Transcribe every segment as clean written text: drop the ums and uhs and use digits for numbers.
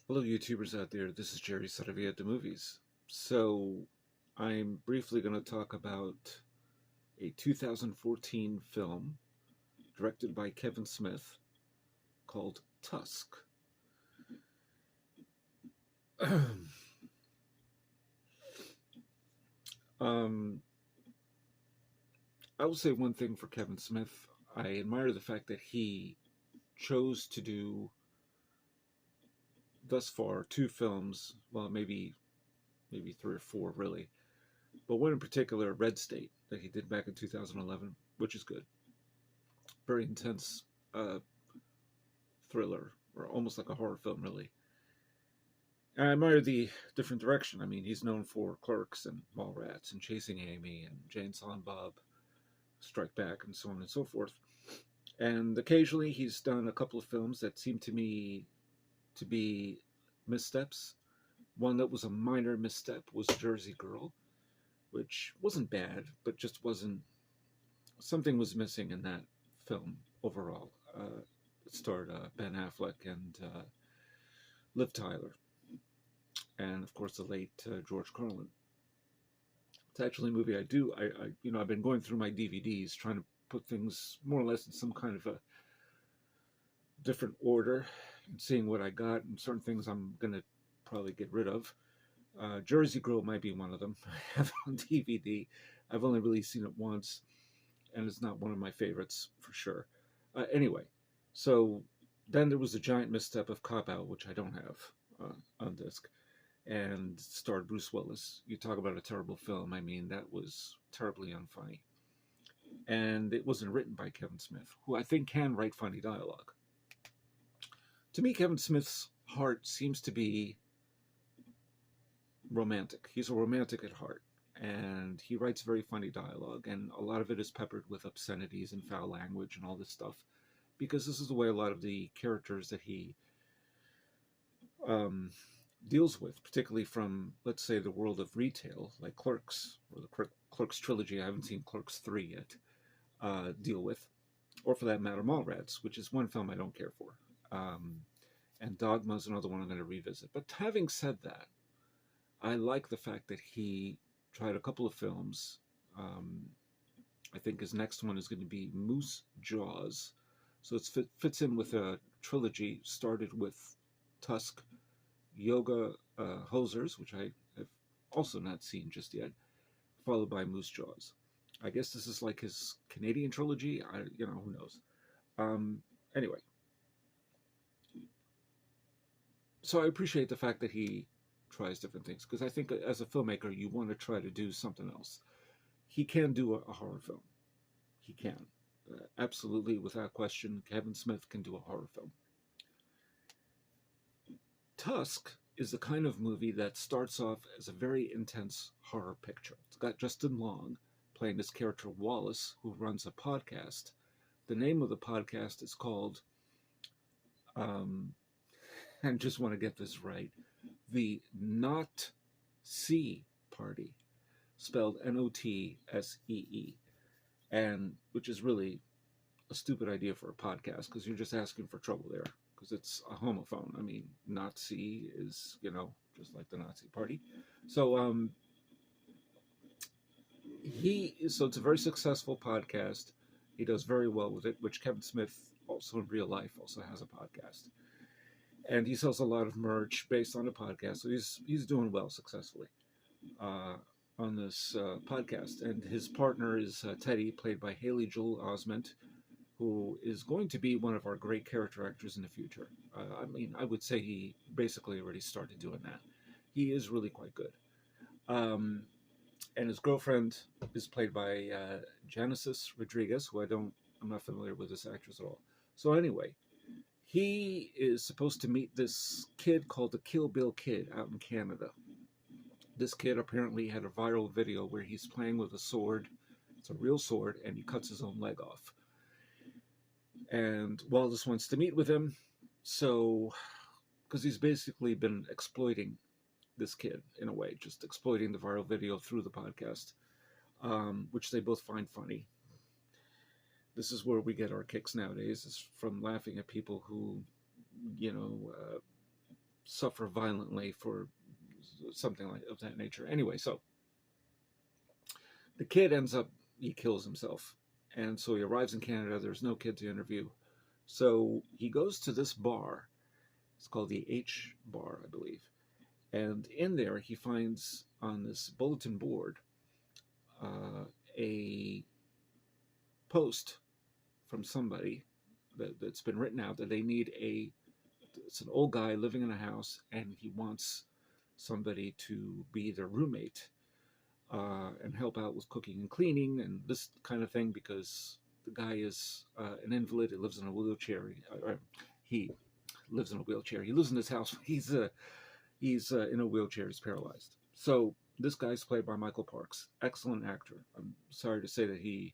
Hello, YouTubers out there. This is Jerry Saravia at the movies. So, I'm briefly going to talk about a 2014 film directed by Kevin Smith called Tusk. um, I will say one thing for Kevin Smith. I admire the fact that he chose to do, thus far, two films. Well, maybe three or four, really. But one in particular, Red State, that he did back in 2011, which is good. Very intense uh, thriller, or almost like a horror film, really. And I admire the different direction. I mean, he's known for Clerks and Mallrats and Chasing Amy and Jane Silent Bob, Strike Back, and so on and so forth. And occasionally he's done a couple of films that seem to me to be missteps. One that was a minor misstep was Jersey Girl, which wasn't bad, but just wasn't. Something was missing in that film overall. It starred Ben Affleck and Liv Tyler, and of course the late George Carlin. It's actually a movie I've been going through my DVDs trying to put things more or less in some kind of a different order and seeing what I got, and certain things I'm gonna probably get rid of. Jersey Girl might be one of them. I have on DVD. I've only really seen it once, and it's not one of my favorites for sure. Anyway, so then there was a giant misstep of Cop Out, which I don't have on disc, and starred Bruce Willis. You talk about a terrible film. I mean, that was terribly unfunny. And it wasn't written by Kevin Smith, who I think can write funny dialogue. To me, Kevin Smith's heart seems to be romantic. He's a romantic at heart, and he writes very funny dialogue, and a lot of it is peppered with obscenities and foul language and all this stuff, because this is the way a lot of the characters that he deals with, particularly from, let's say, the world of retail, like Clerks, or the Clerks trilogy. I haven't seen Clerks 3 yet, deal with, or for that matter, Mallrats, which is one film I don't care for. And Dogma is another one I'm going to revisit. But having said that, I like the fact that he tried a couple of films. I think his next one is going to be Moose Jaws. So it fits in with a trilogy started with Tusk, Yoga Hosers, which I have also not seen just yet, followed by Moose Jaws. I guess this is like his Canadian trilogy. Who knows? Anyway, so I appreciate the fact that he tries different things, because I think as a filmmaker, you want to try to do something else. He can do a horror film. He can. Absolutely, without question, Kevin Smith can do a horror film. Tusk is the kind of movie that starts off as a very intense horror picture. It's got Justin Long playing this character Wallace, who runs a podcast. The name of the podcast is called, and just want to get this right, the Not See Party, spelled Notsee, and which is really a stupid idea for a podcast, because you're just asking for trouble there, because it's a homophone. I mean, Nazi is, just like the Nazi Party. So so it's a very successful podcast. He does very well with it, which Kevin Smith also in real life also has a podcast. And he sells a lot of merch based on the podcast. So he's doing well successfully on this podcast. And his partner is Teddy, played by Haley Joel Osment, who is going to be one of our great character actors in the future. I would say he basically already started doing that. He is really quite good. And his girlfriend is played by Genesis Rodriguez, who I'm not familiar with this actress at all. So anyway, he is supposed to meet this kid called the Kill Bill Kid out in Canada. This kid apparently had a viral video where he's playing with a sword. It's a real sword, and he cuts his own leg off. And Wallace wants to meet with him, so because he's basically been exploiting this kid in a way, just exploiting the viral video through the podcast, which they both find funny. This is where we get our kicks nowadays, is from laughing at people who, suffer violently for something like of that nature. Anyway, so the kid ends up, he kills himself, and so he arrives in Canada. There's no kid to interview, so he goes to this bar. It's called the H Bar, I believe, and in there he finds on this bulletin board a post from somebody that's been written out that they need it's an old guy living in a house, and he wants somebody to be their roommate and help out with cooking and cleaning and this kind of thing, because the guy is an invalid. He lives in a wheelchair. He lives in a wheelchair. He lives in his house. He's in a wheelchair. He's paralyzed. So this guy's played by Michael Parks, excellent actor. I'm sorry to say that he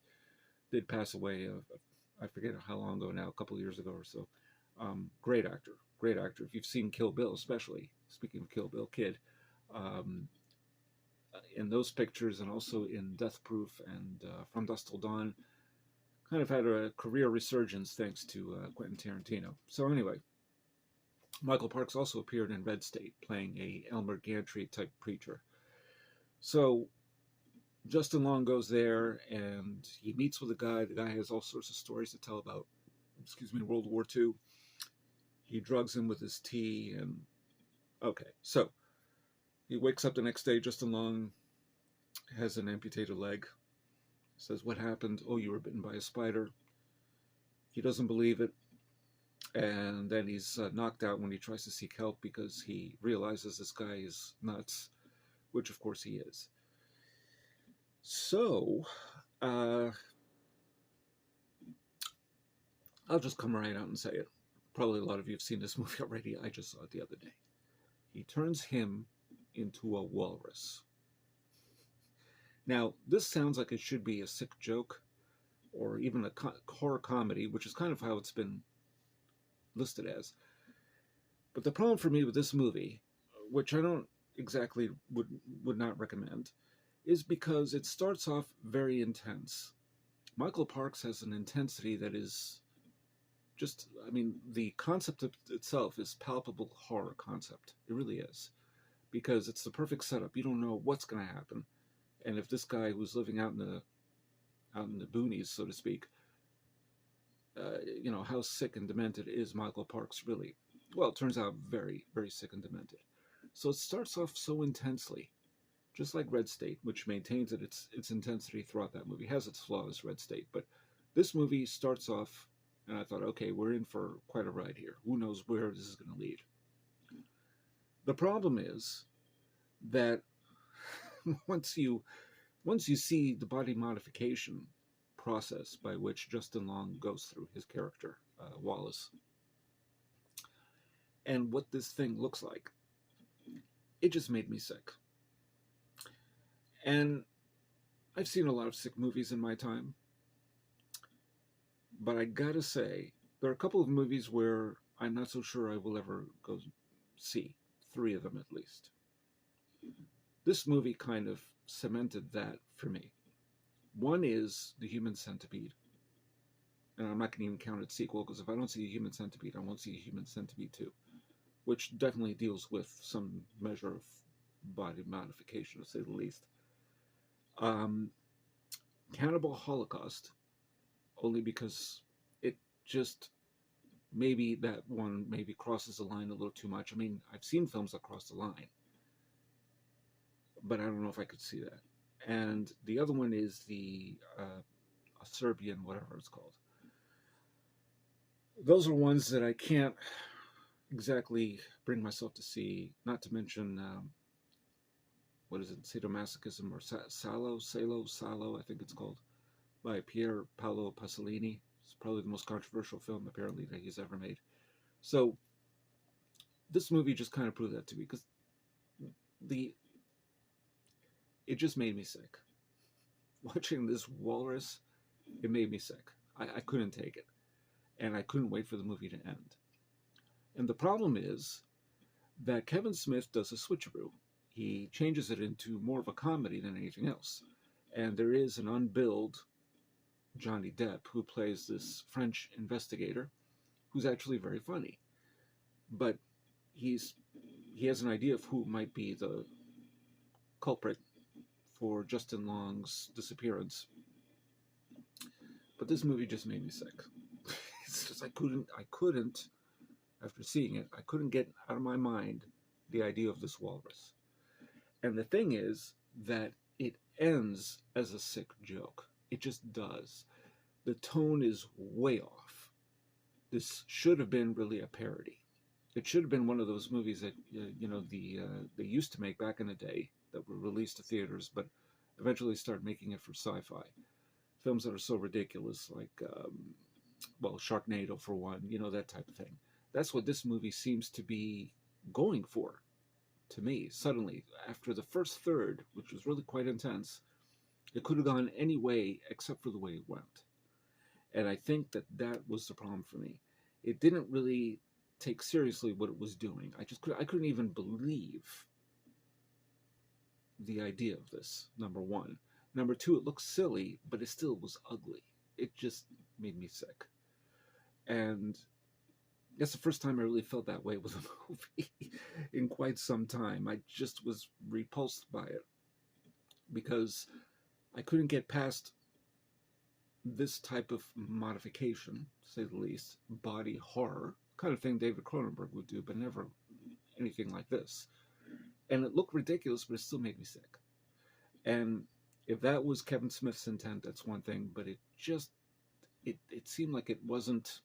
did pass away. I forget how long ago now, a couple of years ago or so. Great actor, great actor. If you've seen Kill Bill, especially, speaking of Kill Bill, Kid, in those pictures and also in Death Proof and From Dusk Till Dawn, kind of had a career resurgence thanks to Quentin Tarantino. So anyway, Michael Parks also appeared in Red State, playing a Elmer Gantry type preacher. So Justin Long goes there and he meets with a guy. The guy has all sorts of stories to tell about, World War II. He drugs him with his tea, and okay, so he wakes up the next day. Justin Long has an amputated leg. Says, "What happened?" "Oh, you were bitten by a spider." He doesn't believe it, and then he's knocked out when he tries to seek help because he realizes this guy is nuts, which of course he is. So, I'll just come right out and say it. Probably a lot of you have seen this movie already. I just saw it the other day. He turns him into a walrus. Now, this sounds like it should be a sick joke or even a horror comedy, which is kind of how it's been listed as. But the problem for me with this movie, which I don't exactly would not recommend, is because it starts off very intense. Michael Parks has an intensity that is just, the concept of itself is palpable horror concept. It really is. Because it's the perfect setup. You don't know what's going to happen. And if this guy who's living out in the boonies, so to speak, how sick and demented is Michael Parks really? Well, it turns out very, very sick and demented. So it starts off so intensely, just like Red State, which maintains its intensity throughout that movie. It has its flaws, Red State, but this movie starts off, and I thought, okay, we're in for quite a ride here. Who knows where this is going to lead? The problem is that once you see the body modification process by which Justin Long goes through, his character, Wallace, and what this thing looks like, it just made me sick. And I've seen a lot of sick movies in my time, but I gotta say, there are a couple of movies where I'm not so sure I will ever go see. 3 of them at least. This movie kind of cemented that for me. One is The Human Centipede. And I'm not going to even count its sequel, because if I don't see A Human Centipede, I won't see A Human Centipede 2. Which definitely deals with some measure of body modification, to say the least. Cannibal Holocaust, only because it just, maybe that one maybe crosses the line a little too much. I've seen films that cross the line, but I don't know if I could see that. And the other one is the Serbian, whatever it's called. Those are ones that I can't exactly bring myself to see, not to mention, what is it, Sadomasochism, or Salo, I think it's called, by Pier Paolo Pasolini. It's probably the most controversial film, apparently, that he's ever made. So, this movie just kind of proved that to me, because it just made me sick. Watching this walrus, it made me sick. I couldn't take it. And I couldn't wait for the movie to end. And the problem is that Kevin Smith does a switcheroo. He changes it into more of a comedy than anything else. And there is an unbilled Johnny Depp who plays this French investigator who's actually very funny. But he's he has an idea of who might be the culprit for Justin Long's disappearance. But this movie just made me sick. It's just I couldn't, after seeing it, I couldn't get out of my mind the idea of this walrus. And the thing is that it ends as a sick joke. It just does. The tone is way off. This should have been really a parody. It should have been one of those movies that they used to make back in the day that were released to theaters, but eventually started making it for sci-fi. Films that are so ridiculous, like Sharknado for one, that type of thing. That's what this movie seems to be going for, to me. Suddenly, after the first third, which was really quite intense, it could have gone any way except for the way it went. And I think that was the problem for me. It didn't really take seriously what it was doing. I couldn't even believe the idea of this, number one. Number two, it looked silly, but it still was ugly. It just made me sick. And that's the first time I really felt that way with a movie in quite some time. I just was repulsed by it because I couldn't get past this type of modification, to say the least, body horror, kind of thing David Cronenberg would do, but never anything like this. And it looked ridiculous, but it still made me sick. And if that was Kevin Smith's intent, that's one thing, but it seemed like it wasn't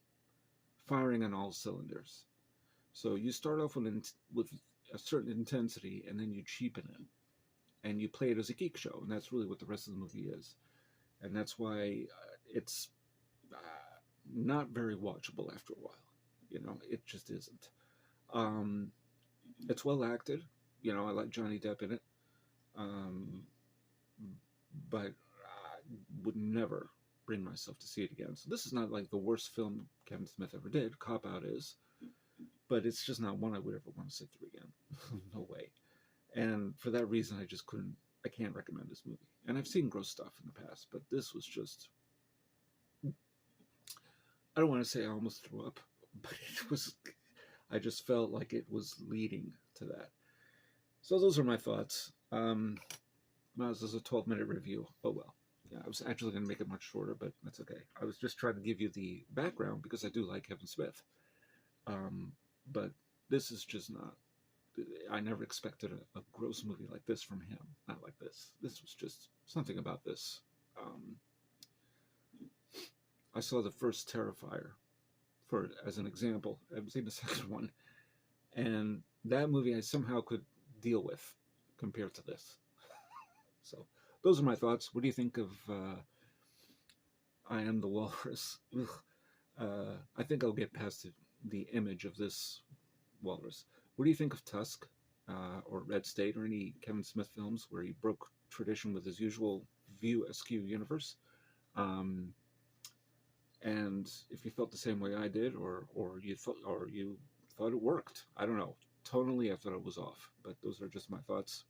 firing on all cylinders. So you start off with a certain intensity, and then you cheapen it, and you play it as a geek show, and that's really what the rest of the movie is. And that's why it's not very watchable after a while. It just isn't. It's well acted. I like Johnny Depp in it. But I would never bring myself to see it again. So this is not like the worst film Kevin Smith ever did. Cop Out is. But it's just not one I would ever want to sit through again. No way. And for that reason, I can't recommend this movie. And I've seen gross stuff in the past, but this was just, I don't want to say I almost threw up, but I just felt like it was leading to that. So those are my thoughts. This is a 12-minute review. Oh well. Yeah, I was actually going to make it much shorter, but that's okay. I was just trying to give you the background because I do like Kevin Smith. But this is just not, I never expected a gross movie like this from him. Not like this. This was just something about this. I saw the first Terrifier as an example. I haven't seen the second one. And that movie I somehow could deal with compared to this. So those are my thoughts. What do you think of I Am the Walrus? I think I'll get past the image of this walrus. What do you think of Tusk or Red State or any Kevin Smith films where he broke tradition with his usual View Askew universe? And if you felt the same way I did, or you thought it worked, I don't know. Tonally, I thought it was off, but those are just my thoughts.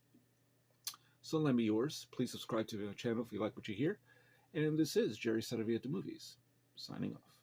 So lend me yours. Please subscribe to the channel if you like what you hear. And this is Jerry Saravia at the Movies, signing off.